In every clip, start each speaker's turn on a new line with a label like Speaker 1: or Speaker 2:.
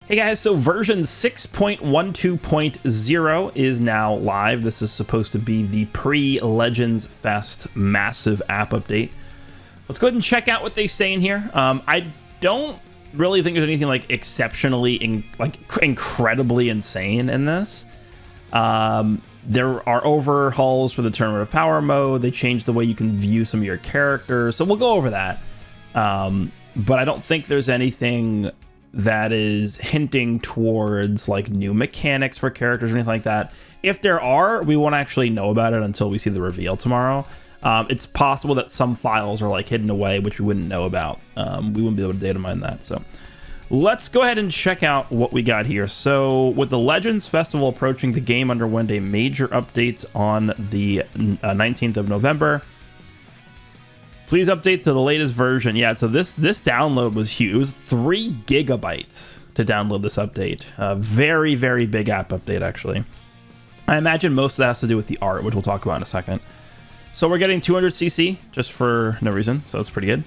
Speaker 1: Hey guys, so version 6.12.0 is now live. This is supposed to be the pre-Legends Fest massive app update. Let's go ahead and check out what they say in here. I don't really think there's anything like exceptionally, incredibly insane in this. There are overhauls for the Tournament of Power mode. They changed the way you can view some of your characters, so we'll go over that. But I don't think there's anything that is hinting towards like new mechanics for characters or anything like that. If there are, we won't actually know about it until we see the reveal tomorrow. It's possible that some files are like hidden away, which we wouldn't know about. We wouldn't be able to data mine that. So let's go ahead and check out what we got here. So with the Legends Festival approaching, the game underwent a major update on the 19th of November. Please update to the latest version. Yeah, so this download was huge. It was 3 gigabytes to download this update. Very, very big app update, actually. I imagine most of that has to do with the art, which we'll talk about in a second. So we're getting 200cc just for no reason, so that's pretty good.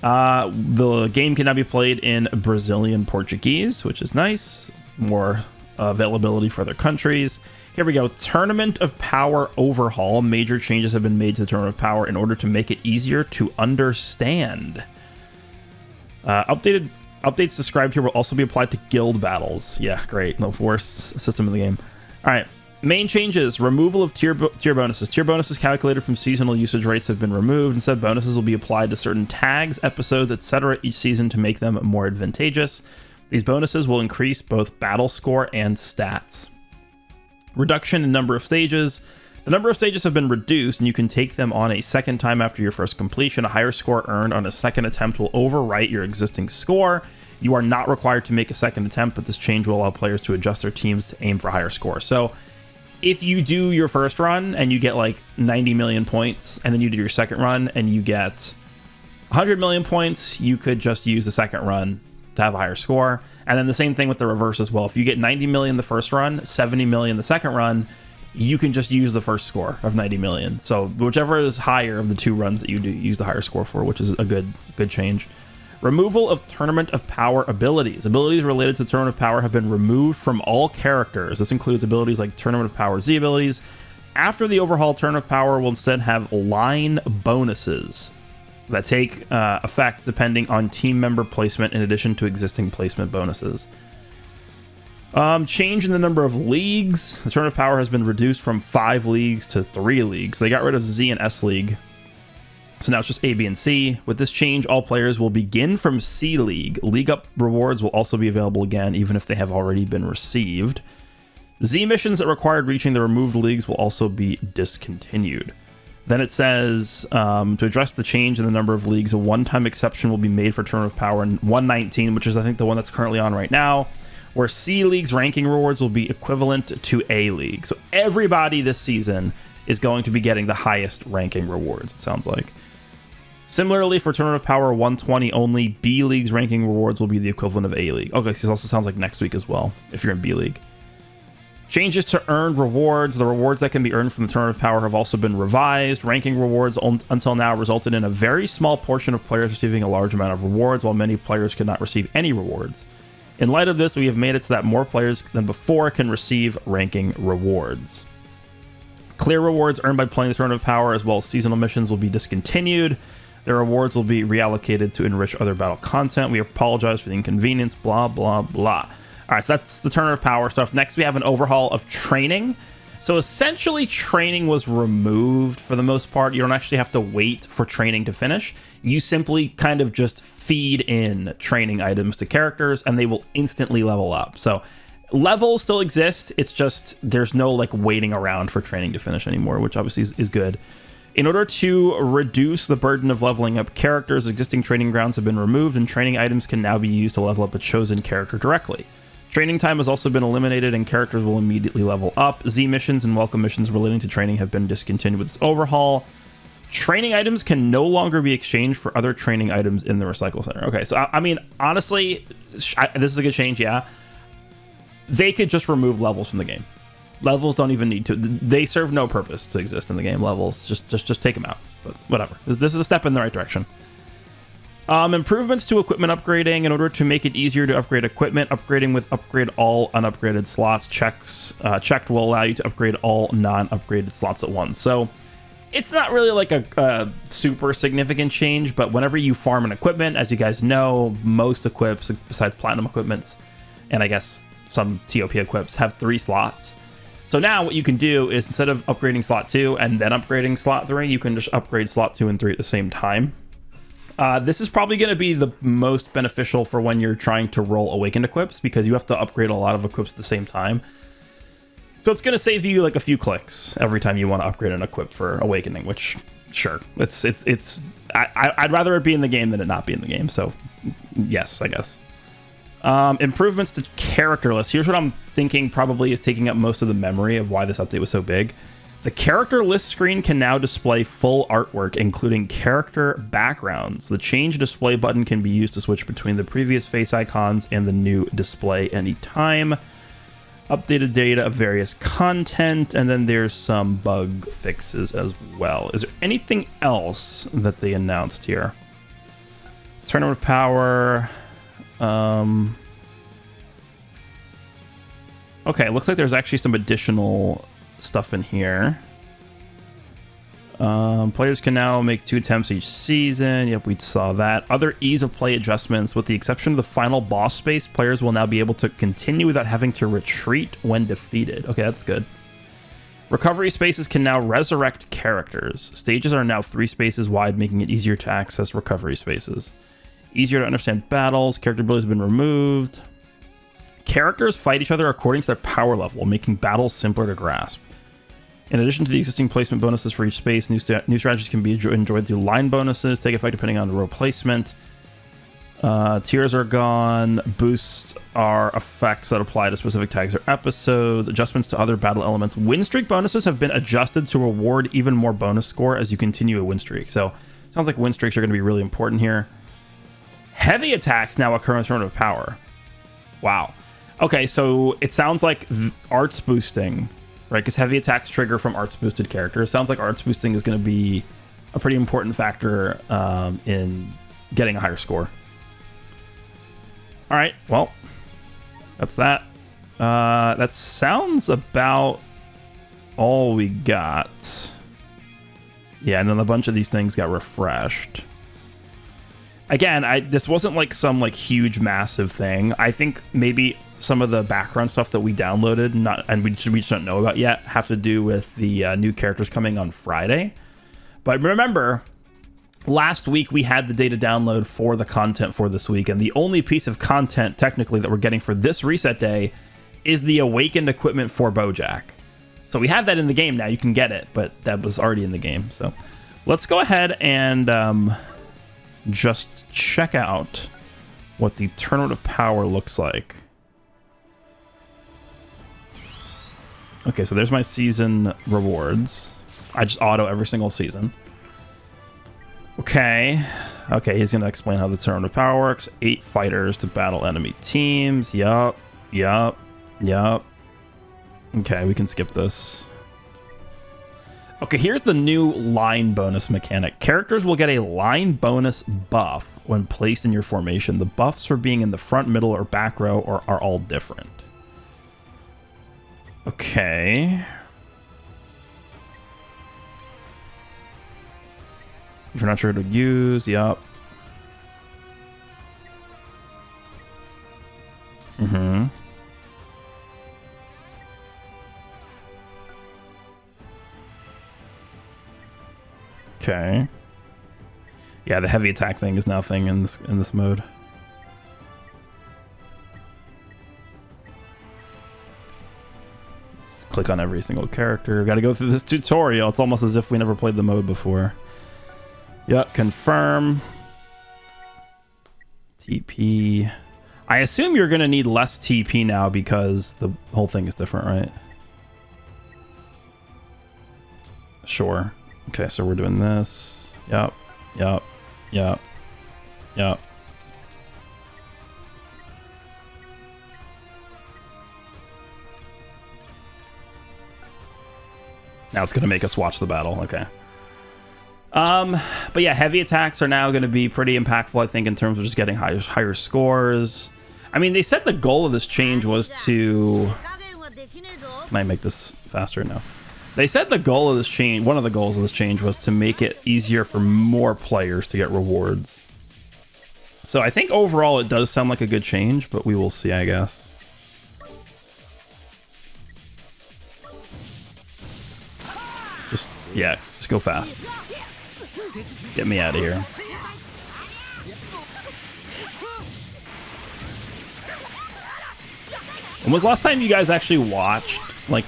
Speaker 1: The game can now be played in Brazilian Portuguese, which is nice. More availability for other countries. Here we go. Tournament of Power overhaul. Major changes have been made to the Tournament of Power in order to make it easier to understand. Updates described here will also be applied to guild battles. Yeah, great. The worst system in the game. All right. Main changes. Removal of tier bonuses. Tier bonuses calculated from seasonal usage rates have been removed. Instead, bonuses will be applied to certain tags, episodes, etc. each season to make them more advantageous. These bonuses will increase both battle score and stats. Reduction in number of stages. The number of stages have been reduced, and you can take them on a second time after your first completion. A higher score earned on a second attempt will overwrite your existing score. You are not required to make a second attempt, but this change will allow players to adjust their teams to aim for higher scores. So if you do your first run and you get like 90 million points, and then you do your second run and you get 100 million points, you could just use the second run to have a higher score. And then the same thing with the reverse as well. If you get 90 million the first run, 70 million the second run, you can just use the first score of 90 million. So whichever is higher of the two runs that you do, use the higher score for, which is a good change. Removal of Tournament of Power abilities. Abilities related to Tournament of Power have been removed from all characters. This includes abilities like Tournament of Power Z abilities. After the overhaul, Tournament of Power will instead have line bonuses that take effect depending on team member placement in addition to existing placement bonuses. Change in the number of leagues. The Tournament of Power has been reduced from 5 leagues to 3 leagues. They got rid of Z and S League. So now it's just A, B, and C. With this change, all players will begin from C League. League up rewards will also be available again, even if they have already been received. Z missions that required reaching the removed leagues will also be discontinued. Then it says, to address the change in the number of leagues, a one-time exception will be made for Tournament of Power in 119, which is, I think, the one that's currently on right now, where C League's ranking rewards will be equivalent to A League. So everybody this season is going to be getting the highest ranking rewards, it sounds like. Similarly, for Tournament of Power 120 only, B League's ranking rewards will be the equivalent of A League. Okay, so this also sounds like next week as well, if you're in B League. Changes to earned rewards. The rewards that can be earned from the Tournament of Power have also been revised. Ranking rewards until now resulted in a very small portion of players receiving a large amount of rewards, while many players could not receive any rewards. In light of this, we have made it so that more players than before can receive ranking rewards. Clear rewards earned by playing the Tournament of Power, as well as seasonal missions, will be discontinued. Their rewards will be reallocated to enrich other battle content. We apologize for the inconvenience, blah, blah, blah. All right, so that's the Tournament of Power stuff. Next, we have an overhaul of training. So essentially, training was removed for the most part. You don't actually have to wait for training to finish. You simply kind of just feed in training items to characters, and they will instantly level up. So levels still exist. It's just there's no like waiting around for training to finish anymore, which obviously is good. In order to reduce the burden of leveling up characters, existing training grounds have been removed, and training items can now be used to level up a chosen character directly. Training time has also been eliminated, and characters will immediately level up. Z missions and welcome missions relating to training have been discontinued with this overhaul. Training items can no longer be exchanged for other training items in the Recycle Center. Okay, so I mean, honestly, this is a good change, yeah. They could just remove levels from the game. Levels don't even need to. They serve no purpose to exist in the game. Levels, just take them out. But whatever. This is a step in the right direction. Improvements to equipment upgrading. In order to make it easier to upgrade equipment, upgrading with upgrade all unupgraded slots checked will allow you to upgrade all non-upgraded slots at once. So it's not really like a super significant change, but whenever you farm an equipment, as you guys know, most equips, besides platinum equipments, and I guess some TOP equips, have 3 slots. So now what you can do is, instead of upgrading slot 2 and then upgrading slot 3, you can just upgrade slot 2 and 3 at the same time. This is probably going to be the most beneficial for when you're trying to roll awakened equips, because you have to upgrade a lot of equips at the same time. So it's going to save you like a few clicks every time you want to upgrade an equip for awakening, which sure, I'd rather it be in the game than it not be in the game. So yes, I guess. Improvements to character lists. Here's what I'm thinking probably is taking up most of the memory of why this update was so big. The character list screen can now display full artwork, including character backgrounds. The change display button can be used to switch between the previous face icons and the new display anytime. Updated data of various content, and then there's some bug fixes as well. Is there anything else that they announced here? Tournament of Power. Okay, looks like there's actually some additional stuff in here. Players can now make 2 attempts each season. Yep, we saw that. Other ease of play adjustments. With the exception of the final boss space, players will now be able to continue without having to retreat when defeated. Okay, that's good. Recovery spaces can now resurrect characters. Stages are now 3 spaces wide, making it easier to access recovery spaces. Easier to understand battles. Character abilities have been removed. Characters fight each other according to their power level, making battles simpler to grasp. In addition to the existing placement bonuses for each space, new strategies can be enjoyed through line bonuses, take effect depending on the row placement. Tiers are gone. Boosts are effects that apply to specific tags or episodes. Adjustments to other battle elements. Win streak bonuses have been adjusted to reward even more bonus score as you continue a win streak. So it sounds like win streaks are going to be really important here. Heavy attacks now occur in Tournament of Power. Wow. Okay, so it sounds like arts boosting, right? Because heavy attacks trigger from arts boosted characters. Sounds like arts boosting is going to be a pretty important factor in getting a higher score. All right, well, that's that. That sounds about all we got. Yeah, and then a bunch of these things got refreshed. Again, this wasn't like some like huge massive thing. I think maybe some of the background stuff that we downloaded and we just don't know about yet have to do with the new characters coming on Friday. But remember, last week we had the data download for the content for this week, and the only piece of content technically that we're getting for this reset day is the awakened equipment for Bojack. So we have that in the game now. You can get it, but that was already in the game. So let's go ahead and just check out what the Tournament of Power looks like. Okay, so there's my season rewards. I just auto every single season. Okay, he's going to explain how the Tournament of Power works. 8 fighters to battle enemy teams. Yup. Okay, we can skip this. Okay, here's the new line bonus mechanic. Characters will get a line bonus buff when placed in your formation. The buffs for being in the front, middle, or back row are all different. Okay. If you're not sure what to use, yep. Okay. Yeah, the heavy attack thing is nothing in this mode. Just click on every single character. Got to go through this tutorial. It's almost as if we never played the mode before. Yep, confirm. TP. I assume you're going to need less TP now because the whole thing is different, right? Sure. Okay, so we're doing this. Yep. Now it's going to make us watch the battle. Okay. But yeah, heavy attacks are now going to be pretty impactful, I think, in terms of just getting higher scores. I mean, they said the goal of this change was to... Can I make this faster? No. They said the goal of this change, one of the goals of this change was to make it easier for more players to get rewards. So I think overall it does sound like a good change, but we will see, I guess. Just go fast. Get me out of here. When was the last time you guys actually watched, like,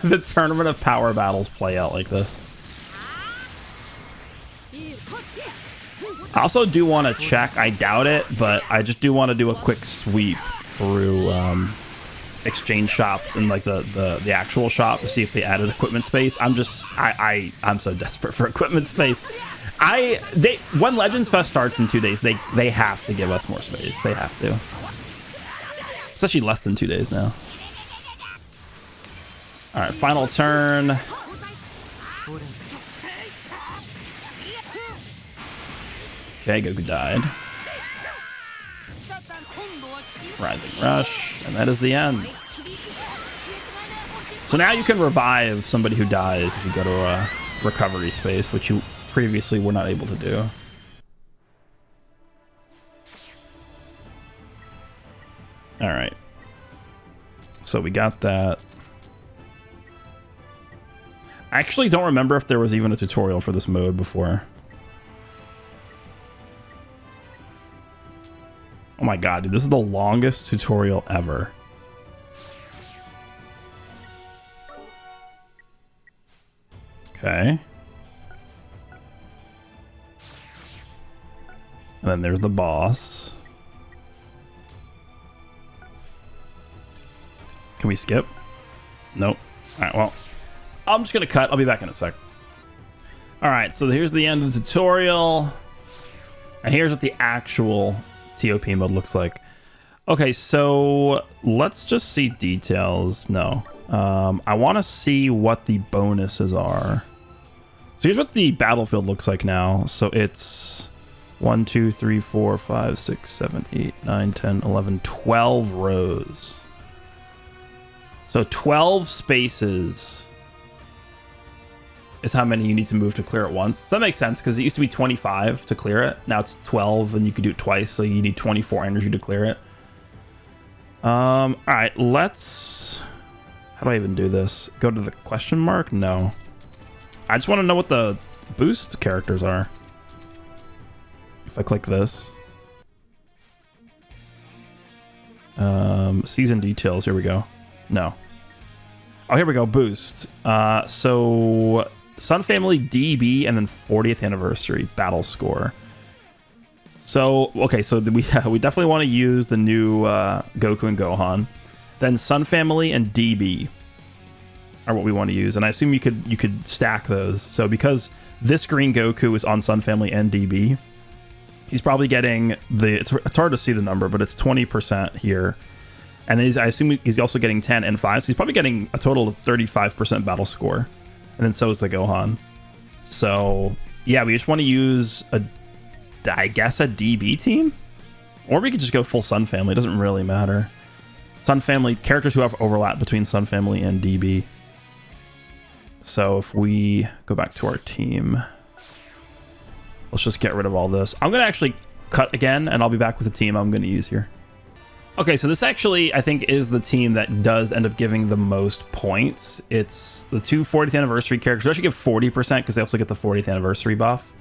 Speaker 1: the Tournament of Power battles play out like this? I also do want to check, I doubt it, but I just do want to do a quick sweep through exchange shops and like the actual shop to see if they added equipment space. I'm so desperate for equipment space. When Legends Fest starts in 2 days, they have to give us more space. They have to. It's actually less than 2 days now. All right, final turn. Okay, Goku died. Rising Rush, and that is the end. So now you can revive somebody who dies if you go to a recovery space, which you previously were not able to do. All right. So we got that. I actually don't remember if there was even a tutorial for this mode before. Oh my god, dude, this is the longest tutorial ever. Okay. And then there's the boss. Can we skip? Nope. Alright, well, I'm just gonna cut. I'll be back in a sec. Alright, so here's the end of the tutorial. And here's what the actual TOP mode looks like. Okay, so let's just see details. No. I want to see what the bonuses are. So here's what the battlefield looks like now. So it's 1, 2, 3, 4, 5, 6, 7, 8, 9, 10, 11, 12 rows. So 12 spaces is how many you need to move to clear it once. So that makes sense because it used to be 25 to clear it. Now it's 12 and you could do it twice. So you need 24 energy to clear it. All right, let's... How do I even do this? Go to the question mark? No. I just want to know what the boost characters are. If I click this. Season details, here we go. No. Oh, here we go, boost. So Sun Family DB and then 40th anniversary battle score. So, okay, so we definitely want to use the new Goku and Gohan. Then Sun Family and DB are what we want to use, and I assume you could stack those. So because this green Goku is on Sun Family and DB, he's probably getting it's hard to see the number, but it's 20% here, and then I assume he's also getting 10 and 5, so he's probably getting a total of 35% battle score, and then so is the Gohan. So yeah, we just want to use I guess a DB team, or we could just go full Sun Family. It doesn't really matter. Sun Family characters who have overlap between Sun Family and DB. So if we go back to our team, let's just get rid of all this. I'm gonna actually cut again, and I'll be back with the team I'm gonna use here. Okay, so this actually, I think, is the team that does end up giving the most points. It's the two 40th anniversary characters. They actually give 40% because they also get the 40th anniversary buff.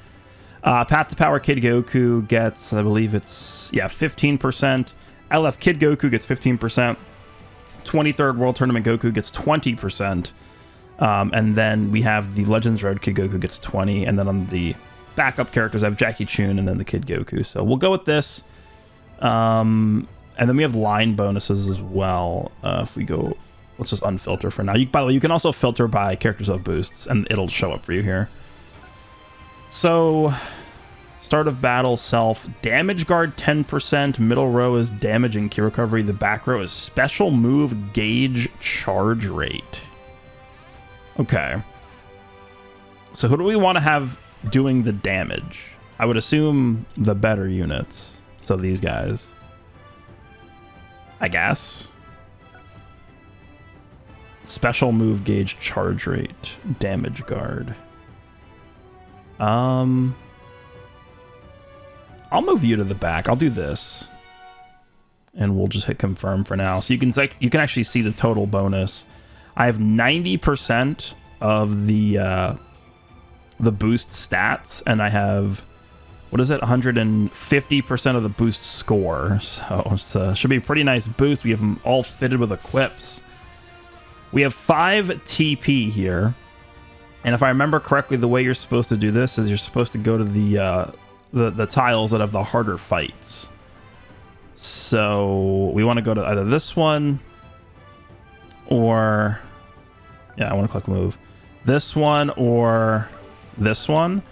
Speaker 1: Path to Power Kid Goku gets, I believe it's, 15%. LF Kid Goku gets 15%. 23rd World Tournament Goku gets 20%. And then we have the Legends Road Kid Goku gets 20. And then on the backup characters, I have Jackie Chun and then the Kid Goku. So we'll go with this. And then we have line bonuses as well. If we go, let's just unfilter for now. By the way, you can also filter by characters of boosts, and it'll show up for you here. So, start of battle, self, damage guard 10%, middle row is damage and key recovery, the back row is special move gauge charge rate. Okay. So who do we want to have doing the damage. I would assume the better units. So these guys. I guess. Special move gauge charge rate. Damage guard. I'll move you to the back. I'll do this. And we'll just hit confirm for now. So you can actually see the total bonus. I have 90% of the boost stats, and I have, what is it, 150% of the boost score. So it should be a pretty nice boost. We have them all fitted with equips. We have 5 TP here. And if I remember correctly, the way you're supposed to do this is you're supposed to go to the tiles that have the harder fights. So we want to go to either this one or... Yeah, I want to click move. This one or this one.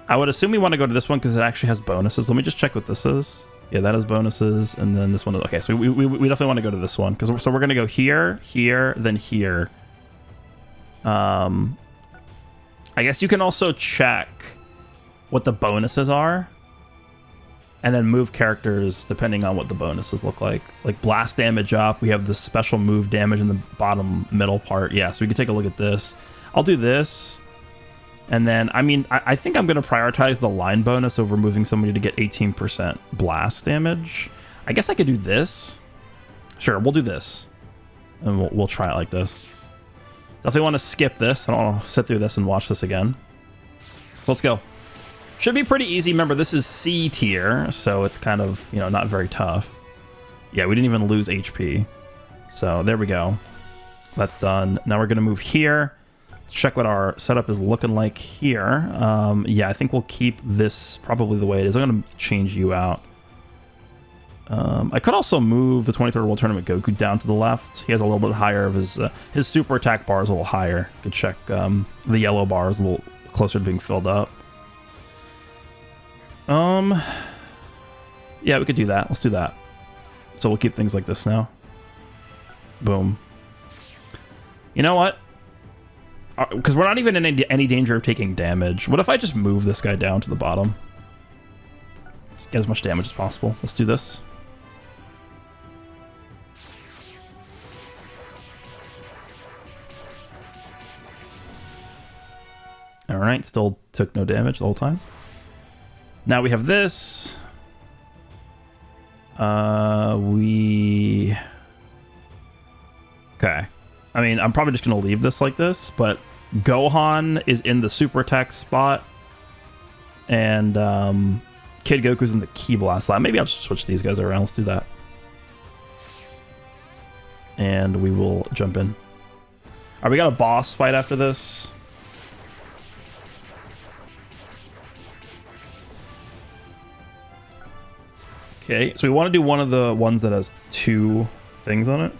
Speaker 1: I would assume we want to go to this one because it actually has bonuses. Let me just check what this is. Yeah, that has bonuses. And then this one is... Okay, so we definitely want to go to this one. So we're going to go here, here, then here. I guess you can also check what the bonuses are and then move characters depending on what the bonuses look like. Like blast damage up, we have the special move damage in the bottom middle part. Yeah, so we can take a look at this. I'll do this. And then, I mean, I think I'm going to prioritize the line bonus over moving somebody to get 18% blast damage. I guess I could do this. Sure, we'll do this. And we'll try it like this. Definitely want to skip this. I don't want to sit through this and watch this again. So let's go. Should be pretty easy. Remember, this is C tier, so it's kind of, you know, not very tough. Yeah, we didn't even lose HP. So there we go. That's done. Now we're going to move here. Let's check what our setup is looking like here. Yeah, I think we'll keep this probably the way it is. I'm going to change you out. I could also move the 23rd World Tournament Goku down to the left. He has a little bit higher of his super attack bar is a little higher. Could check the yellow bar is a little closer to being filled up. Yeah, we could do that. Let's do that. So we'll keep things like this now. Boom. You know what? Because we're not even in any danger of taking damage. What if I just move this guy down to the bottom? Just get as much damage as possible. Let's do this. Alright, still took no damage the whole time. Now we have this. Okay. I mean, I'm probably just going to leave this like this, but Gohan is in the super attack spot. And Kid Goku's in the Ki Blast slot. Maybe I'll just switch these guys around. Let's do that. And we will jump in. Alright, we got a boss fight after this. Okay, so we want to do one of the ones that has 2 things on it.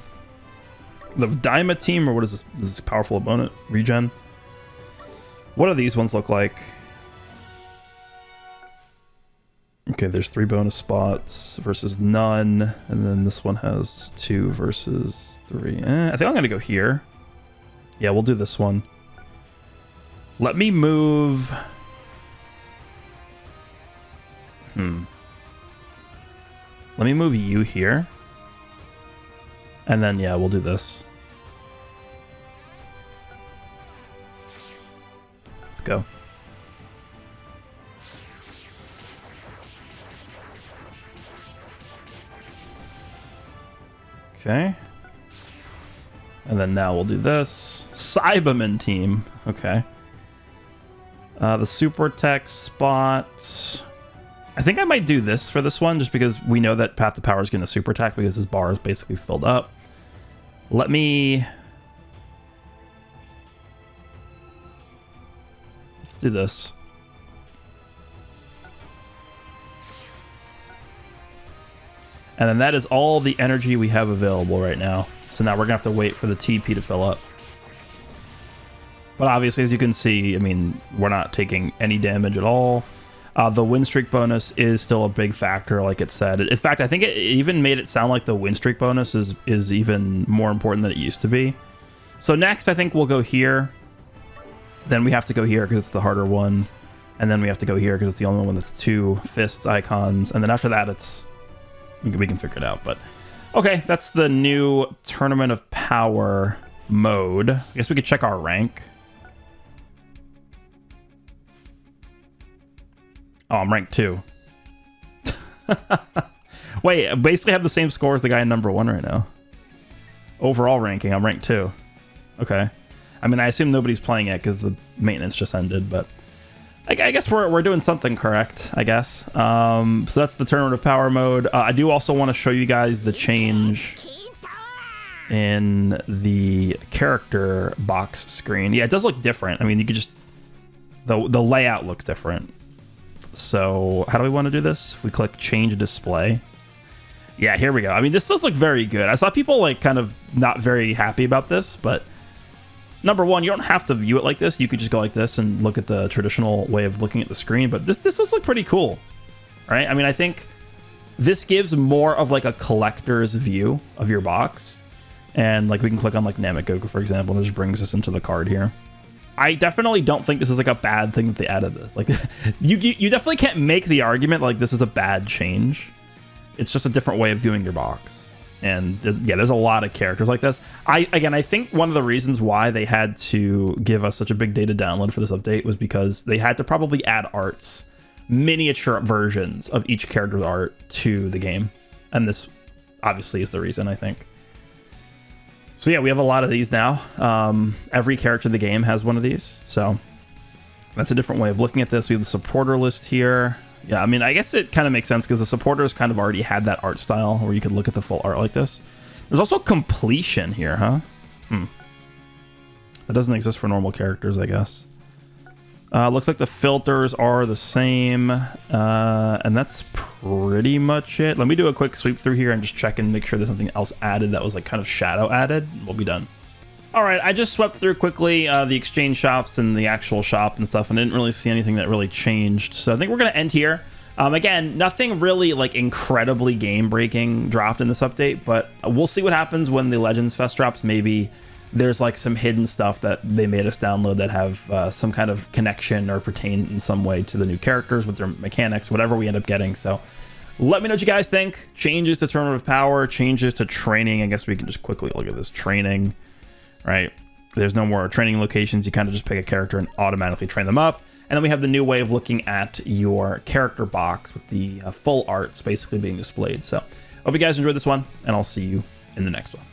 Speaker 1: The Daima team, or what is this? This is powerful opponent. Regen. What do these ones look like? Okay, there's 3 bonus spots versus none. And then this one has 2 versus 3. I think I'm going to go here. Yeah, we'll do this one. Let me move... Let me move you here. And then, yeah, we'll do this. Let's go. Okay. And then now we'll do this. Cyberman team. Okay. The super tech spot... I think I might do this for this one, just because we know that Path to Power is going to super attack because his bar is basically filled up. Let me... Let's do this. And then that is all the energy we have available right now. So now we're going to have to wait for the TP to fill up. But obviously, as you can see, I mean, we're not taking any damage at all. The win streak bonus is still a big factor, like it said. In fact, I think it even made it sound like the win streak bonus is even more important than it used to be. So next, I think we'll go here. Then we have to go here because it's the harder one. And then we have to go here because it's the only one that's 2 fist icons. And then after that, it's we can figure it out. But okay, that's the new Tournament of Power mode. I guess we could check our rank. Oh, I'm ranked 2. Wait, I basically have the same score as the guy in number 1 right now. Overall ranking, I'm ranked 2. Okay. I mean, I assume nobody's playing it because the maintenance just ended, but I guess we're doing something correct, I guess. So that's the Tournament of Power mode. I do also want to show you guys the change in the character box screen. Yeah, it does look different. I mean, you could just... The layout looks different. So how do we want to do this? If we click change display. Yeah, here we go. I mean, this does look very good. I saw people like kind of not very happy about this, but number one, you don't have to view it like this. You could just go like this and look at the traditional way of looking at the screen, but this does look pretty cool, right? I mean, I think this gives more of like a collector's view of your box. And like we can click on like Namekoku, for example, and it just brings us into the card here. I definitely don't think this is like a bad thing that they added this. Like you definitely can't make the argument like this is a bad change. It's just a different way of viewing your box. And there's a lot of characters like this. I think one of the reasons why they had to give us such a big data download for this update was because they had to probably add arts, miniature versions of each character's art to the game. And this obviously is the reason, I think. So yeah, we have a lot of these now. Every character in the game has one of these. So that's a different way of looking at this. We have the supporter list here. Yeah, I mean, I guess it kind of makes sense because the supporters kind of already had that art style where you could look at the full art like this. There's also completion here, huh? That doesn't exist for normal characters, I guess. Looks like the filters are the same. And that's pretty much it. Let me do a quick sweep through here and just check and make sure there's nothing else added that was like kind of shadow added. We'll be done. All right, I just swept through quickly the exchange shops and the actual shop and stuff, and didn't really see anything that really changed. So I think we're going to end here. Again, nothing really like incredibly game-breaking dropped in this update, but we'll see what happens when the Legends Fest drops. Maybe there's like some hidden stuff that they made us download that have some kind of connection or pertain in some way to the new characters with their mechanics, whatever we end up getting. So let me know what you guys think. Changes to Tournament of Power, changes to training. I guess we can just quickly look at this training. Right, there's no more training locations. You kind of just pick a character and automatically train them up. And then we have the new way of looking at your character box with the full arts basically being displayed. So hope you guys enjoyed this one, and I'll see you in the next one.